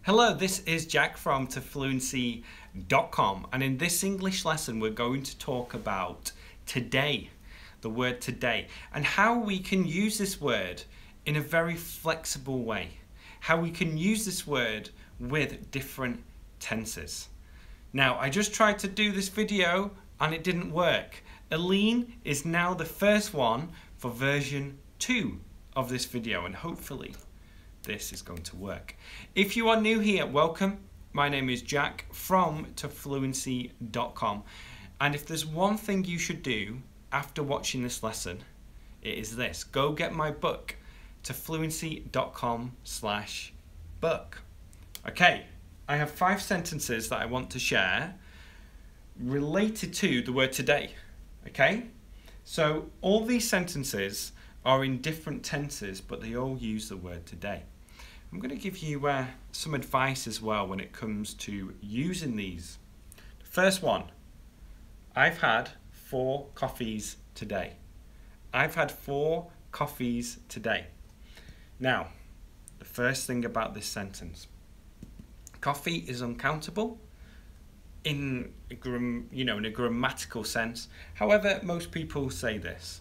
Hello, this is Jack from tofluency.com, and in this English lesson we're going to talk about today, the word today, and how we can use this word in a very flexible way, how we can use this word with different tenses. Now, I just tried to do this video and it didn't work. Aline is now the first one for version 2 of this video, and hopefully this is going to work. If you are new here, welcome. My name is Jack from tofluency.com, and if there's one thing you should do after watching this lesson, it is this. Go get my book, tofluency.com/book. Okay, I have 5 sentences that I want to share related to the word today. Okay, so all these sentences are in different tenses, but they all use the word today. I'm going to give you some advice as well when it comes to using these. The first one, I've had 4 coffees today. I've had 4 coffees today. Now, the first thing about this sentence, coffee is uncountable in a grammatical sense. However, most people say this,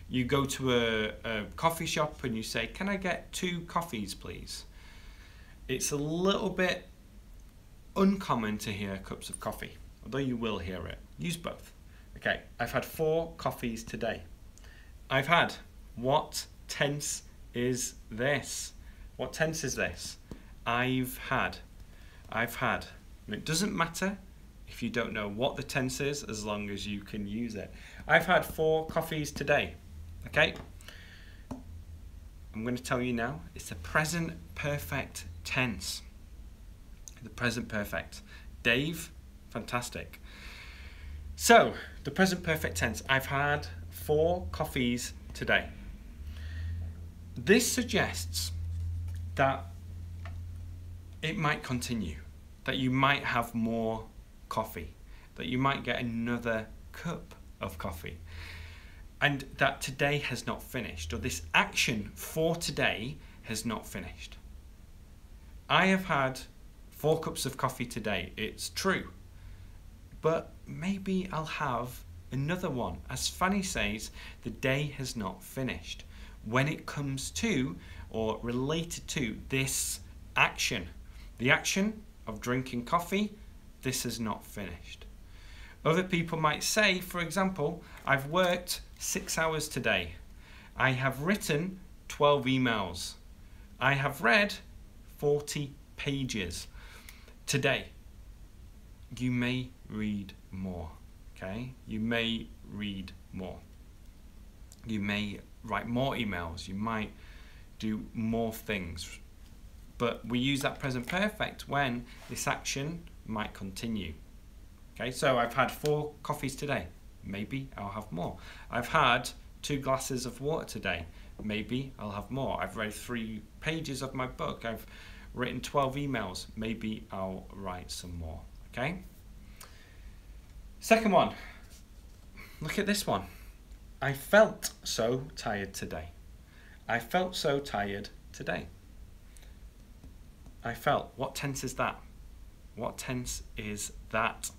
You go to a coffee shop and you say, "Can I get 2 coffees, please?" It's a little bit uncommon to hear cups of coffee, although you will hear it. Use both. Okay, I've had 4 coffees today. I've had. What tense is this? What tense is this? I've had. I've had. And it doesn't matter if you don't know what the tense is, as long as you can use it. I've had 4 coffees today. Okay, I'm going to tell you now, it's the present perfect tense. The present perfect. Dave, fantastic. So, the present perfect tense, I've had 4 coffees today. This suggests that it might continue, that you might have more coffee, that you might get another cup of coffee, and that today has not finished, or this action for today has not finished. I have had 4 cups of coffee today, it's true, but maybe I'll have another one. As Fanny says, the day has not finished when it comes to, or related to, this action. The action of drinking coffee, this has not finished. Other people might say, for example, I've worked 6 hours today. I have written 12 emails. I have read 40 pages today. You may read more, okay? You may read more. You may write more emails. You might do more things. But we use that present perfect when this action might continue. Okay, so I've had 4 coffees today. Maybe I'll have more. I've had 2 glasses of water today. Maybe I'll have more. I've read 3 pages of my book. I've written 12 emails. Maybe I'll write some more. Okay? Second one. Look at this one. I felt so tired today. I felt so tired today. I felt. What tense is that? What tense is that?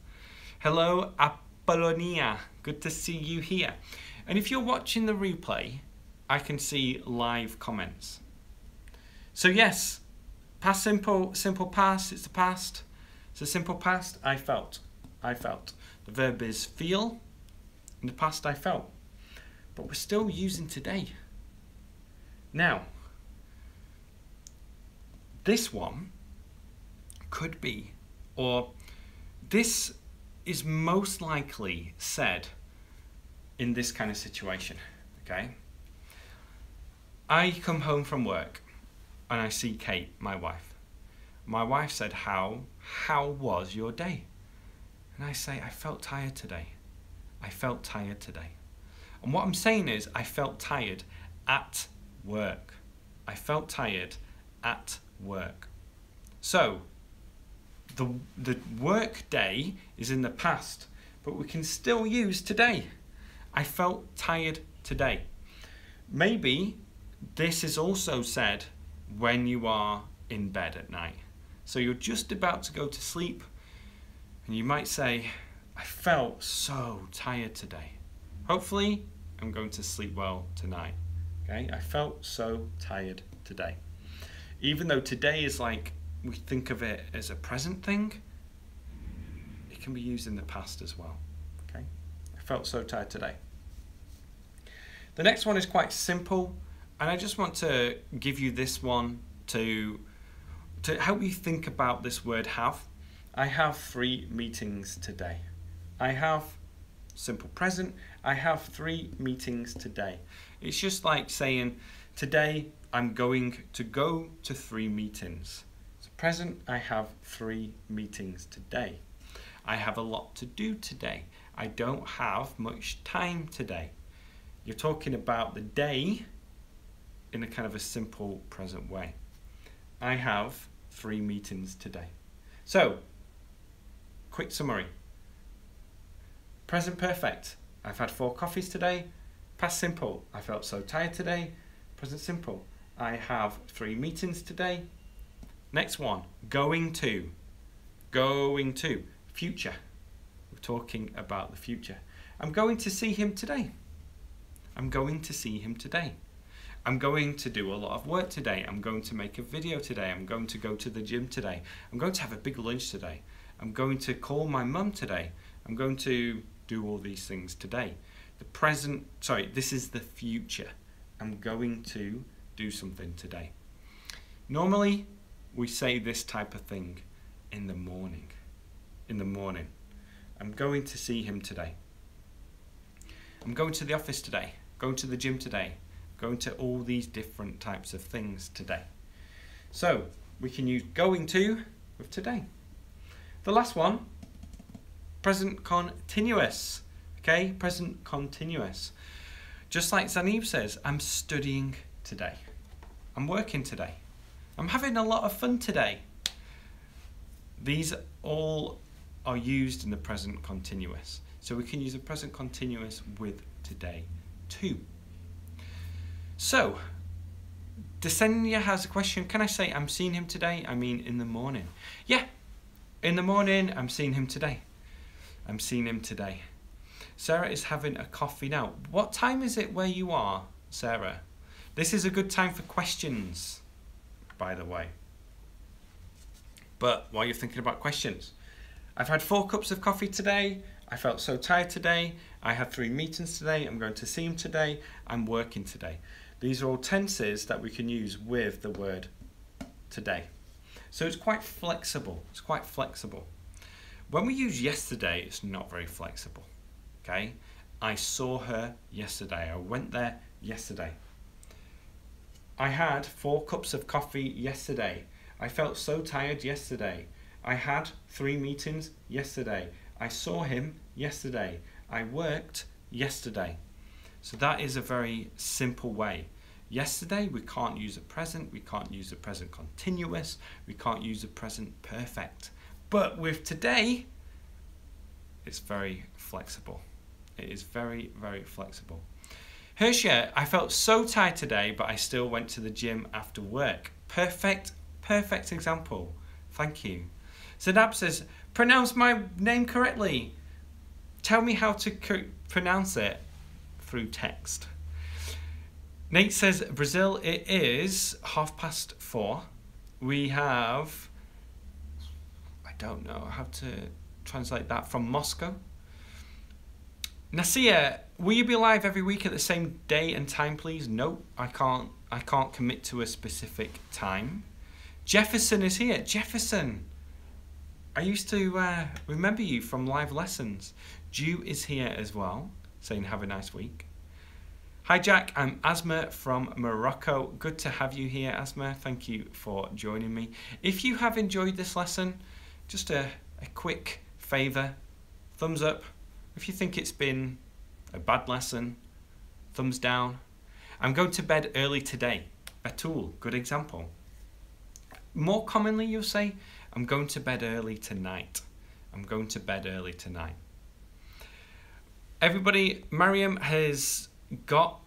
Hello, Apollonia. Good to see you here. And if you're watching the replay, I can see live comments. So yes, past simple past, it's the past. It's a simple past, I felt. I felt. The verb is feel. In the past, I felt. But we're still using today. Now, this one could be, or this is most likely said in this kind of situation, okay? I come home from work and I see Kate, my wife. My wife said, how was your day? And I say, I felt tired today. I felt tired today. And what I'm saying is, I felt tired at work. I felt tired at work. So, the work day is in the past, but we can still use today. I felt tired today. Maybe this is also said when you are in bed at night. So you're just about to go to sleep and you might say, I felt so tired today. Hopefully, I'm going to sleep well tonight. Okay, I felt so tired today. Even though today is like, we think of it as a present thing, it can be used in the past as well. Okay, I felt so tired today. The next one is quite simple, and I just want to give you this one to help you think about this word have. I have 3 meetings today. I have simple present. I have 3 meetings today. It's just like saying, today I'm going to go to 3 meetings. So present, I have 3 meetings today. I have a lot to do today. I don't have much time today. You're talking about the day in a kind of a simple present way. I have 3 meetings today. So, quick summary. Present perfect. I've had 4 coffees today. Past simple. I felt so tired today. Present simple. I have 3 meetings today. Next one. Going to. Going to. Future. We're talking about the future. I'm going to see him today. I'm going to see him today. I'm going to do a lot of work today. I'm going to make a video today. I'm going to go to the gym today. I'm going to have a big lunch today. I'm going to call my mum today. I'm going to do all these things today. The present, sorry, this is the future. I'm going to do something today. Normally, we say this type of thing in the morning. In the morning. I'm going to see him today. I'm going to the office today. Going to the gym today. Going to all these different types of things today. So we can use going to with today. The last one, present continuous. Okay, present continuous. Just like Zanib says, I'm studying today. I'm working today. I'm having a lot of fun today. These all are used in the present continuous. So we can use the present continuous with today too. So, Desenia has a question. Can I say I'm seeing him today? I mean in the morning. Yeah, in the morning I'm seeing him today. I'm seeing him today. Sarah is having a coffee now. What time is it where you are, Sarah? This is a good time for questions, by the way. But while you're thinking about questions, I've had 4 cups of coffee today. I felt so tired today. I had 3 meetings today. I'm going to see him today. I'm working today. These are all tenses that we can use with the word today. So it's quite flexible. It's quite flexible. When we use yesterday, it's not very flexible. Okay? I saw her yesterday. I went there yesterday. I had 4 cups of coffee yesterday. I felt so tired yesterday. I had 3 meetings yesterday. I saw him yesterday. I worked yesterday. So that is a very simple way. Yesterday, we can't use a present. We can't use a present continuous. We can't use a present perfect. But with today, it's very flexible. It is very, very flexible. Hershia, I felt so tired today, but I still went to the gym after work. Perfect, perfect example. Thank you. Zadab says, pronounce my name correctly. Tell me how to pronounce it through text. Nate says, Brazil, it is 4:30. We have, I don't know how to translate that, from Moscow. Nasia, will you be live every week at the same day and time, please? No, I can't commit to a specific time. Jefferson is here. Jefferson, I used to remember you from live lessons. Jew is here as well, saying have a nice week. Hi Jack, I'm Asma from Morocco. Good to have you here, Asma. Thank you for joining me. If you have enjoyed this lesson, just a quick favour, thumbs up. If you think it's been a bad lesson, thumbs down. I'm going to bed early today. Atul, good example. More commonly you'll say, I'm going to bed early tonight. I'm going to bed early tonight. Everybody, Mariam has got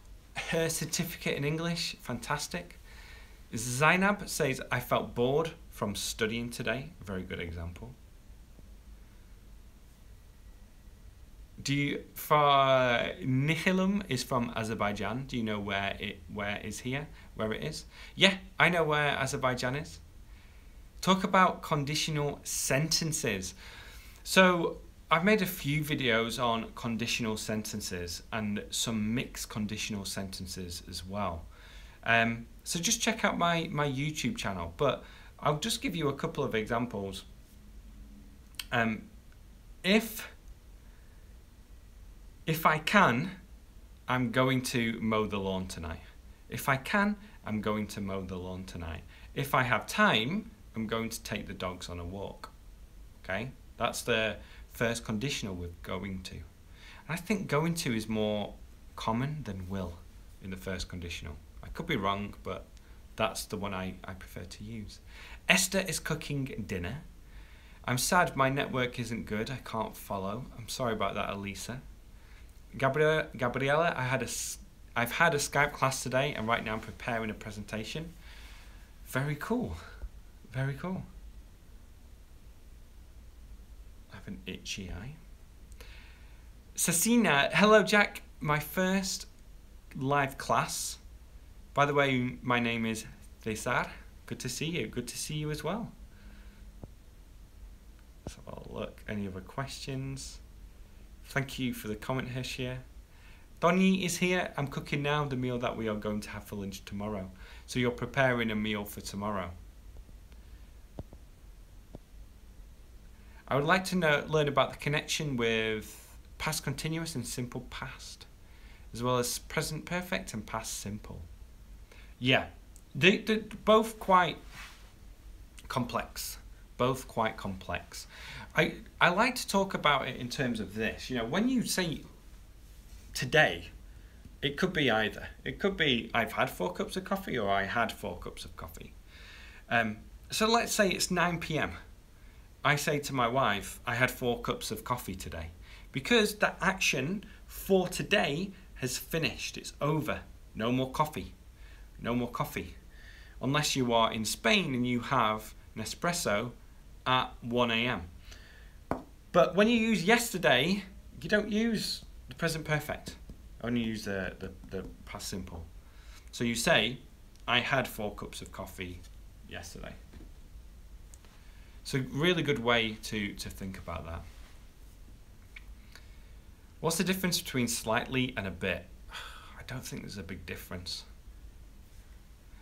her certificate in English. Fantastic. Zainab says, I felt bored from studying today. Very good example. For Nihilum is from Azerbaijan. Do you know where it is? Yeah, I know where Azerbaijan is. Talk about conditional sentences. So I've made a few videos on conditional sentences and some mixed conditional sentences as well. So just check out my YouTube channel, but I'll just give you a couple of examples. If I can, I'm going to mow the lawn tonight. If I can, I'm going to mow the lawn tonight. If I have time, I'm going to take the dogs on a walk. Okay? That's the first conditional with going to. And I think going to is more common than will in the first conditional. I could be wrong, but that's the one I prefer to use. Esther is cooking dinner. I'm sad my network isn't good. I can't follow. I'm sorry about that, Elisa. Gabriella, I've had a Skype class today, and right now I'm preparing a presentation. Very cool. Very cool. I have an itchy eye. Cecina, hello Jack. My first live class. By the way, my name is Cesar. Good to see you. Good to see you as well. Let's have a look. Any other questions? Thank you for the comment, Hershia. Donny is here. I'm cooking now the meal that we are going to have for lunch tomorrow. So you're preparing a meal for tomorrow. I would like to learn about the connection with past continuous and simple past, as well as present perfect and past simple. Yeah, they're both quite complex. Both quite complex. I like to talk about it in terms of this. You know, when you say today, it could be either. It could be I've had 4 cups of coffee or I had 4 cups of coffee. So let's say it's 9 p.m. I say to my wife, I had 4 cups of coffee today. Because that action for today has finished. It's over. No more coffee. No more coffee. Unless you are in Spain and you have an espresso at 1 a.m. But when you use yesterday, you don't use the present perfect. Only use the past simple. So you say, I had 4 cups of coffee yesterday. So really good way to think about that. What's the difference between slightly and a bit? I don't think there's a big difference.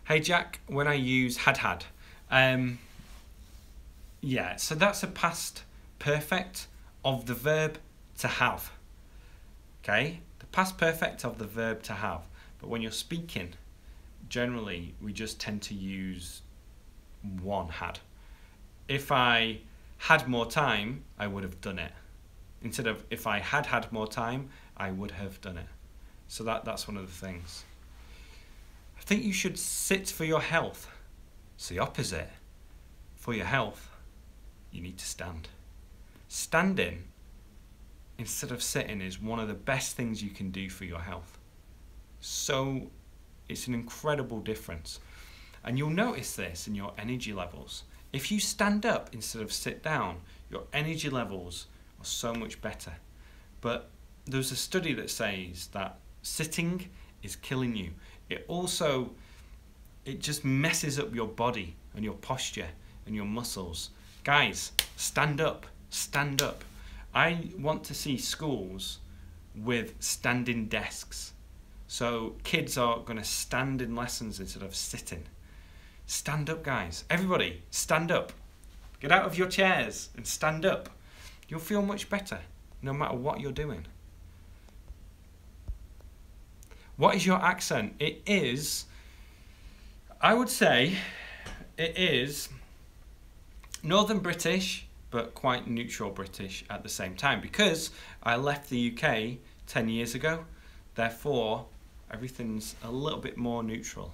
Hey Jack, when I use had. Yeah, so that's a past perfect of the verb to have. Okay? The past perfect of the verb to have. But when you're speaking, generally we just tend to use one had. If I had more time, I would have done it. Instead of if I had more time, I would have done it. So that's one of the things. I think you should sit for your health. It's the opposite. For your health, you need to stand. Standing instead of sitting is one of the best things you can do for your health. So it's an incredible difference. And you'll notice this in your energy levels. If you stand up instead of sit down, your energy levels are so much better. But there's a study that says that sitting is killing you. It just messes up your body and your posture and your muscles. Guys, stand up, stand up. I want to see schools with standing desks. So kids are going to stand in lessons instead of sitting. Stand up, guys. Everybody, stand up. Get out of your chairs and stand up. You'll feel much better, no matter what you're doing. What is your accent? It is, I would say, it is Northern British, but quite neutral British at the same time, because I left the UK 10 years ago. Therefore, everything's a little bit more neutral.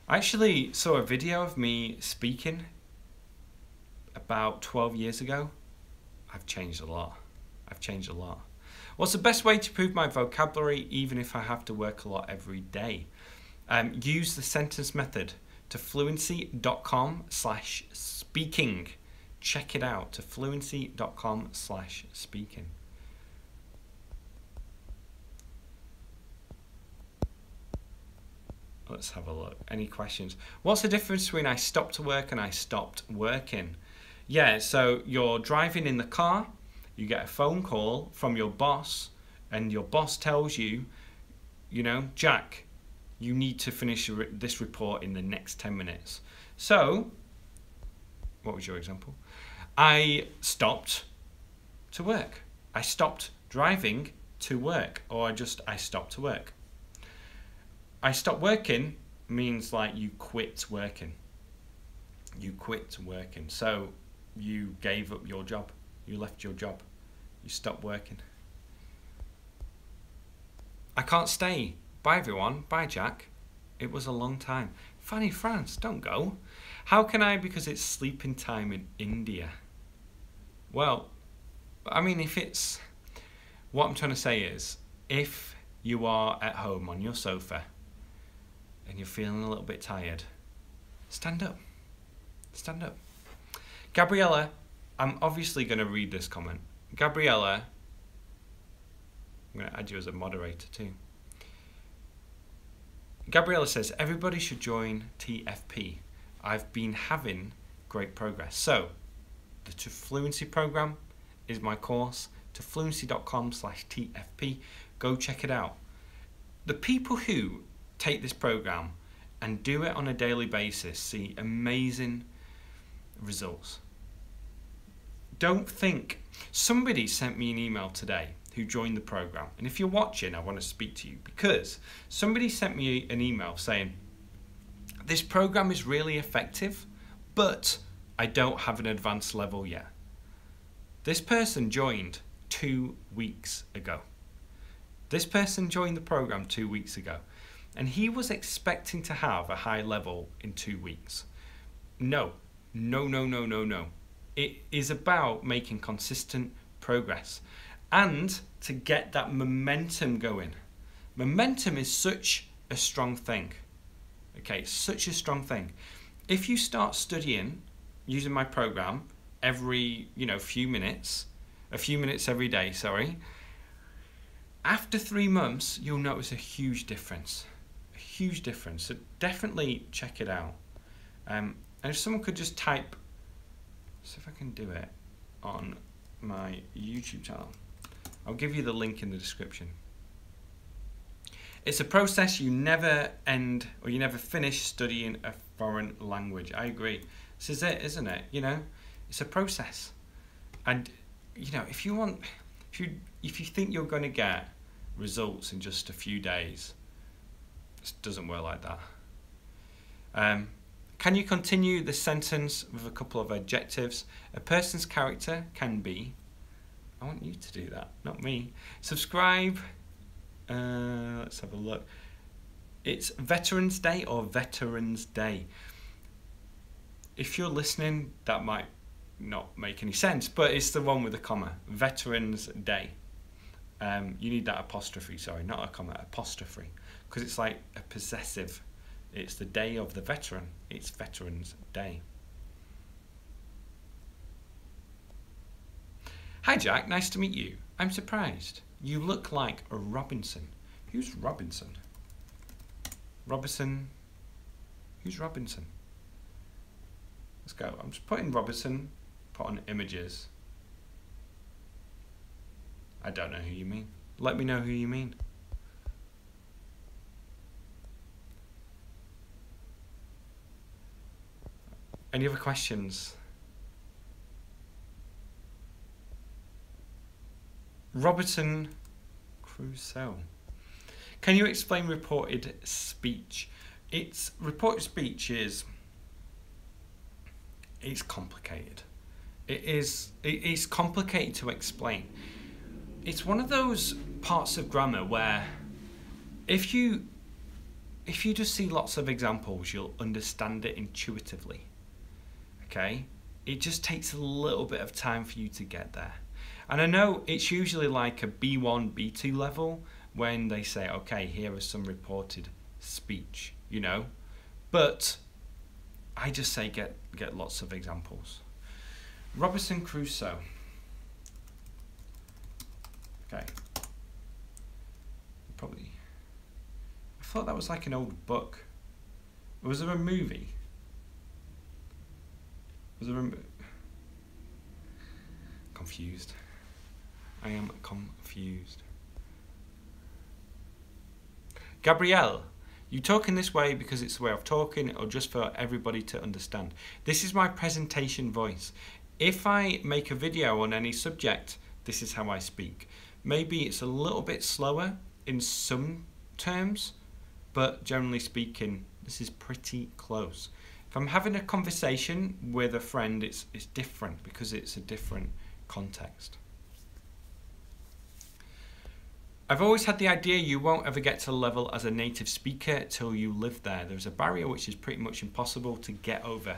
I actually saw a video of me speaking about 12 years ago. I've changed a lot. I've changed a lot. What's the best way to improve my vocabulary even if I have to work a lot every day? Use the sentence method. to fluency.com/speaking. Check it out, to fluency.com/speaking. Let's have a look. Any questions? What's the difference between I stopped work and I stopped working? Yeah, so you're driving in the car, you get a phone call from your boss, and your boss tells you, you know, Jack, you need to finish this report in the next 10 minutes. So, what was your example? I stopped to work. I stopped driving to work, or I stopped to work. I stopped working means like you quit working. You quit working. So you gave up your job. You left your job. You stopped working. I can't stay. Bye everyone. Bye Jack. It was a long time. Fanny France, don't go. How can I? Because it's sleeping time in India. Well, I mean, what I'm trying to say is, if you are at home on your sofa and you're feeling a little bit tired, stand up. Stand up. Gabriella, I'm obviously going to read this comment. Gabriella, I'm going to add you as a moderator too. Gabriella says, everybody should join TFP. I've been having great progress. So, the Fluency program is my course, to fluency.com/TFP. Go check it out. The people who take this program and do it on a daily basis see amazing results. Don't think. Somebody sent me an email today who joined the program, and if you're watching, I want to speak to you, because somebody sent me an email saying, this program is really effective, but I don't have an advanced level yet. This person joined 2 weeks ago. This person joined the program 2 weeks ago, and he was expecting to have a high level in 2 weeks. No. It is about making consistent progress and to get that momentum going. Momentum is such a strong thing. Okay, such a strong thing. If you start studying using my program every, few minutes every day, after 3 months, you'll notice a huge difference. A huge difference. So definitely check it out. And if someone could just type, see if I can do it on my YouTube channel. I'll give you the link in the description. It's a process you never end or you never finish studying a foreign language. I agree. This is it, isn't it? It's a process. And if you think you're going to get results in just a few days, it doesn't work like that. Can you continue the sentence with a couple of adjectives? A person's character can be. I want you to do that, not me. Subscribe. Let's have a look. It's Veterans Day or Veterans Day. If you're listening, that might not make any sense, but it's the one with a comma. Veterans Day. You need that apostrophe, sorry, not a comma, apostrophe, because it's like a possessive. It's the day of the veteran. It's Veterans Day. Hi Jack, nice to meet you. I'm surprised. You look like a Robinson. Who's Robinson? Robinson. Who's Robinson? Let's go. I'm just putting Robinson, put on images. I don't know who you mean. Let me know who you mean. Any other questions? Robertson Crusoe. Can you explain reported speech? Reported speech is complicated. It's complicated to explain. It's one of those parts of grammar where if you just see lots of examples, you'll understand it intuitively. Okay? It just takes a little bit of time for you to get there. And I know it's usually like a B1, B2 level when they say, okay, here is some reported speech, But I just say get lots of examples. Robinson Crusoe. Okay. Probably. I thought that was like an old book. Was there a movie? Was there a... Confused. I am confused. Gabrielle, you talk in this way because it's the way of talking or just for everybody to understand? This is my presentation voice. If I make a video on any subject, this is how I speak. Maybe it's a little bit slower in some terms, but generally speaking, this is pretty close. If I'm having a conversation with a friend, it's different because it's a different context. I've always had the idea you won't ever get to the level as a native speaker till you live there. There's a barrier which is pretty much impossible to get over.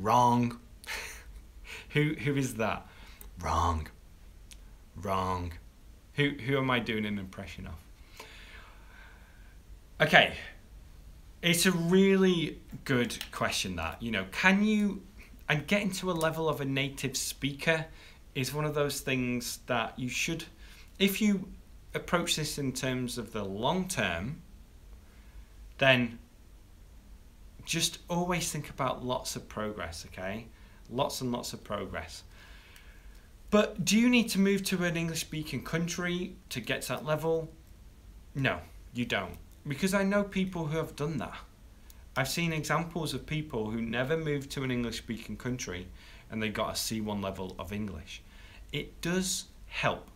Wrong. Who is that? Wrong. Who am I doing an impression of? Okay. It's a really good question that, can you, and getting to a level of a native speaker is one of those things that you should, if you approach this in terms of the long term, then just always think about lots of progress, okay? Lots and lots of progress. But do you need to move to an English-speaking country to get to that level? No, you don't. Because I know people who have done that. I've seen examples of people who never moved to an English-speaking country and they got a C1 level of English. It does help.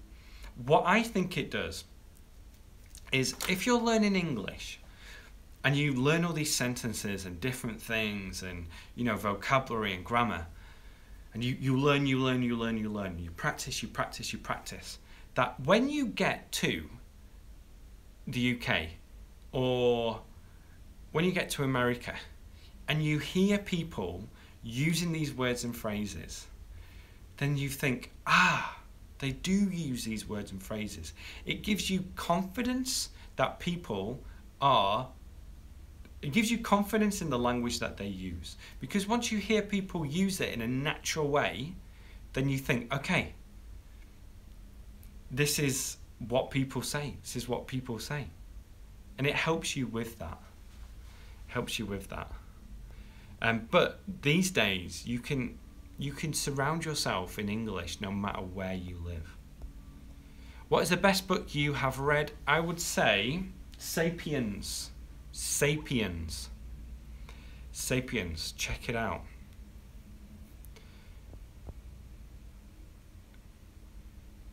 What I think it does is if you're learning English and you learn all these sentences and different things and vocabulary and grammar, and you learn, you practice, that when you get to the UK or when you get to America and you hear people using these words and phrases, then you think, they do use these words and phrases. It gives you confidence that it gives you confidence in the language that they use. Because once you hear people use it in a natural way, then you think, okay, this is what people say. And it helps you with that. But these days, you can surround yourself in English no matter where you live. What is the best book you have read? I would say Sapiens. Sapiens. Check it out.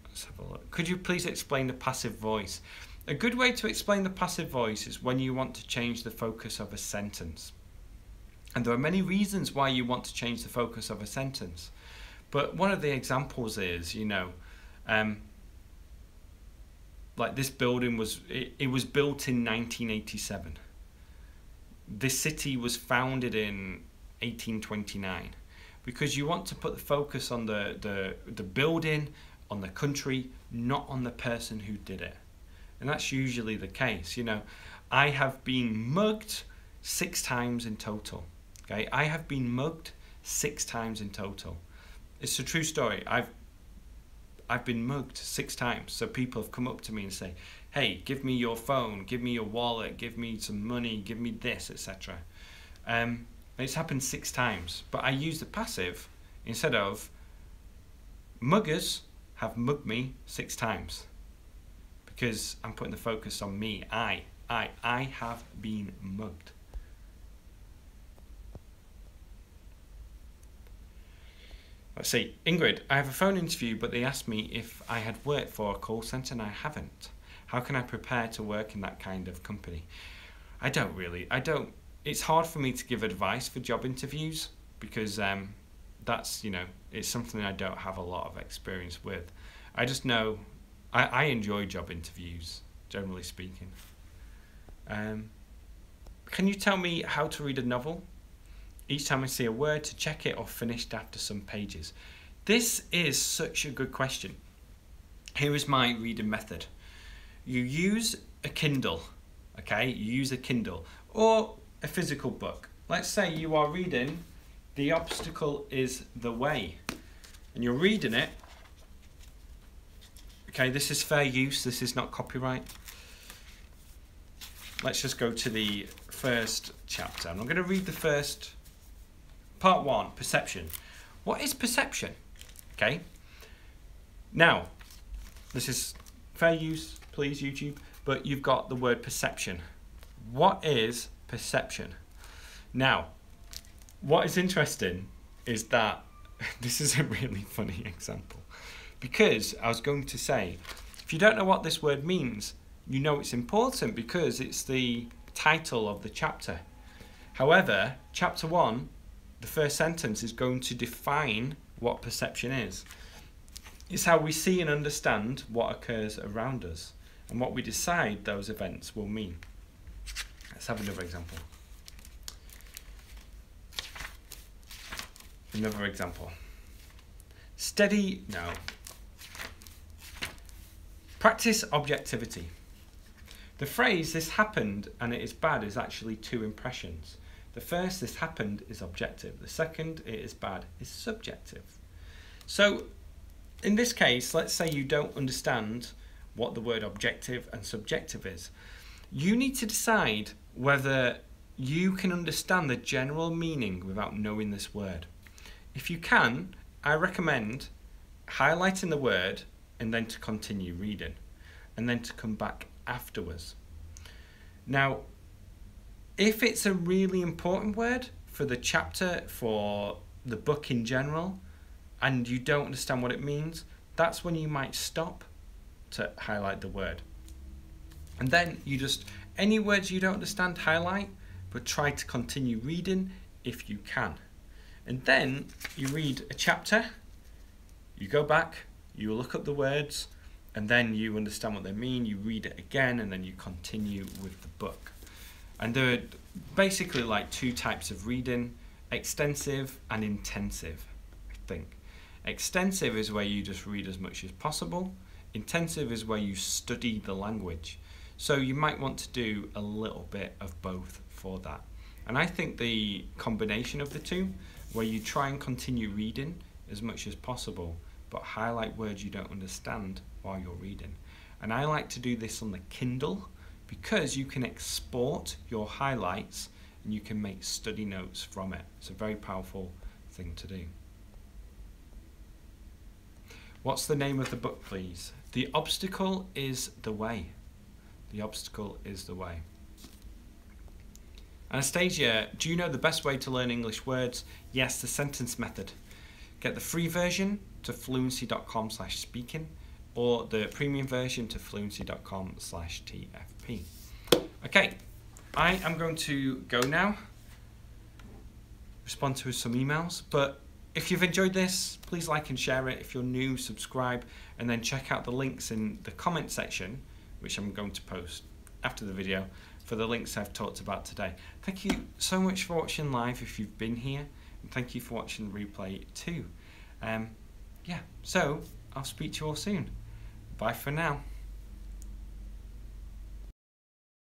Let's have a look. Could you please explain the passive voice? A good way to explain the passive voice is when you want to change the focus of a sentence. And there are many reasons why you want to change the focus of a sentence. But one of the examples is, like this building was built in 1987. This city was founded in 1829. Because you want to put the focus on the building, on the country, not on the person who did it. And that's usually the case. I have been mugged 6 times in total. Okay, I have been mugged 6 times in total. It's a true story. I've been mugged 6 times. So people have come up to me and say, hey, give me your phone, give me your wallet, give me some money, give me this, etc. It's happened 6 times. But I use the passive instead of muggers have mugged me 6 times. Because I'm putting the focus on me. I have been mugged. Let's see. Ingrid, I have a phone interview, but they asked me if I had worked for a call centre and I haven't. How can I prepare to work in that kind of company? I don't. It's hard for me to give advice for job interviews because that's, it's something I don't have a lot of experience with. I just know I enjoy job interviews, generally speaking. Can you tell me how to read a novel? Each time I see a word to check it or finished after some pages. This is such a good question. Here is my reading method. You use a Kindle, okay? You use a Kindle or a physical book. Let's say you are reading The Obstacle is the Way, and you're reading it. Okay, this is fair use, this is not copyright. Let's just go to the first chapter. And I'm going to read the first, part 1, perception. What is perception? Okay. Now, this is fair use, please, YouTube, but you've got the word perception. What is perception? Now, what is interesting is that this is a really funny example, because I was going to say, if you don't know what this word means, you know it's important because it's the title of the chapter. However, chapter 1, the first sentence is going to define what perception is. It's how we see and understand what occurs around us and what we decide those events will mean. Let's have another example. Another example. Practice objectivity. The phrase, this happened and it is bad, is actually 2 impressions. The first, this happened, is objective. The second, it is bad, is subjective. So, in this case, let's say you don't understand what the word objective and subjective is. You need to decide whether you can understand the general meaning without knowing this word. If you can, I recommend highlighting the word and then to continue reading, and then to come back afterwards. Now, if it's a really important word for the chapter, for the book in general, and you don't understand what it means, that's when you might stop to highlight the word. And then you just, any words you don't understand, highlight, but try to continue reading if you can. And then you read a chapter, you go back, you look up the words, and then you understand what they mean, you read it again, and then you continue with the book. And there are basically like 2 types of reading, extensive and intensive, I think. Extensive is where you just read as much as possible. Intensive is where you study the language. So you might want to do a little bit of both for that. And I think the combination of the 2, where you try and continue reading as much as possible, but highlight words you don't understand while you're reading. And I like to do this on the Kindle because you can export your highlights and you can make study notes from it. It's a very powerful thing to do. What's the name of the book, please? The Obstacle is the Way. The Obstacle is the Way. Anastasia, do you know the best way to learn English words? Yes, the sentence method. Get the free version to fluency.com/speaking or the premium version to fluency.com/TFP. Okay, I am going to go now, respond to some emails, but if you've enjoyed this, please like and share it. If you're new, subscribe, and then check out the links in the comment section, which I'm going to post after the video, for the links I've talked about today. Thank you so much for watching live if you've been here, and thank you for watching the replay too. So I'll speak to you all soon. Bye for now.